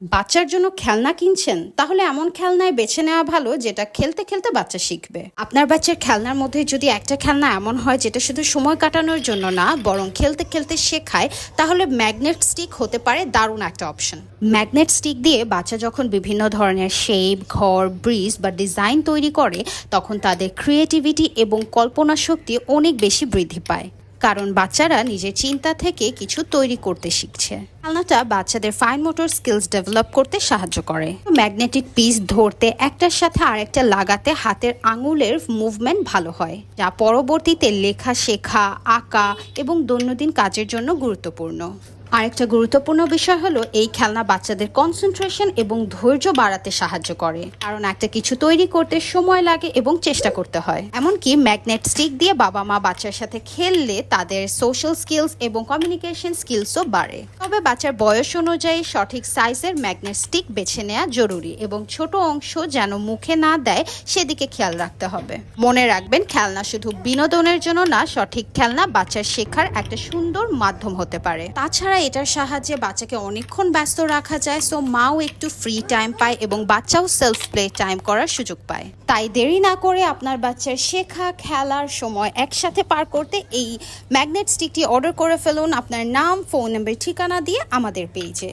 বাচ্চার জন্য খেলনা কিনছেন? তাহলে এমন খেলনাই বেছে নেওয়া ভালো যেটা খেলতে খেলতে বাচ্চা শিখবে। আপনার বাচ্চার খেলনার মধ্যে যদি একটা খেলনা এমন হয় যেটা শুধু সময় কাটানোর জন্য না, বরং খেলতে খেলতে শেখায়, তাহলে ম্যাগনেট স্টিক হতে পারে দারুণ একটা অপশন। ম্যাগনেট স্টিক দিয়ে বাচ্চা যখন বিভিন্ন ধরনের শেপ, ঘর, ব্রিজ বা ডিজাইন তৈরি করে, তখন তাদের ক্রিয়েটিভিটি এবং কল্পনা শক্তি অনেক বেশি বৃদ্ধি পায়। কারণ বাচ্চারা নিজের চিন্তা থেকে কিছু তৈরি করতে শিখছে। খেলনাটা বাচ্চাদের ফাইন মোটর স্কিলস ডেভেলপ করতে সাহায্য করে। ম্যাগনেটিক পিস ধরতে একটার সাথে আরেকটা লাগাতে হাতের আঙুলের মুভমেন্ট ভালো হয়, যা পরবর্তীতে লেখা শেখা, আঁকা এবং দৈনন্দিন কাজের জন্য গুরুত্বপূর্ণ। আরেকটা গুরুত্বপূর্ণ বিষয় হলো এই খেলনা বাচ্চাদের কনসেন্ট্রেশন এবং ধৈর্য বাড়াতে সাহায্য করে, কারণ একটা কিছু তৈরি করতে সময় লাগে এবং চেষ্টা করতে হয়। এমনকি ম্যাগনেট স্টিক দিয়ে বাবা মা বাচ্চার সাথে খেললে তাদের সোশ্যাল স্কিলস এবং কমিউনিকেশন স্কিলসও বাড়ে। তবে বাচ্চার বয়স অনুযায়ী সঠিক সাইজের ম্যাগনেট স্টিক বেছে নেওয়া জরুরি এবং ছোট অংশ যেন মুখে না দেয় সেদিকে খেয়াল রাখতে হবে। মনে রাখবেন, খেলনা শুধু বিনোদনের জন্য না, সঠিক খেলনা বাচ্চার শেখার একটা সুন্দর মাধ্যম হতে পারে। তাছাড়া এটার সাহায্যে বাচ্চাকে অনেকক্ষণ ব্যস্ত রাখা যায়, সো মাও একটু ফ্রি টাইম পায় এবং বাচ্চাও সেলফ প্লে টাইম করার সুযোগ পায়। তাই দেরি না করে আপনার বাচ্চার শেখা, খেলার সময় একসাথে পার করতে এই ম্যাগনেট স্টিকটি অর্ডার করে ফেলুন আপনার নাম, ফোন নাম্বার, ঠিকানা দিয়ে আমাদের পেজে।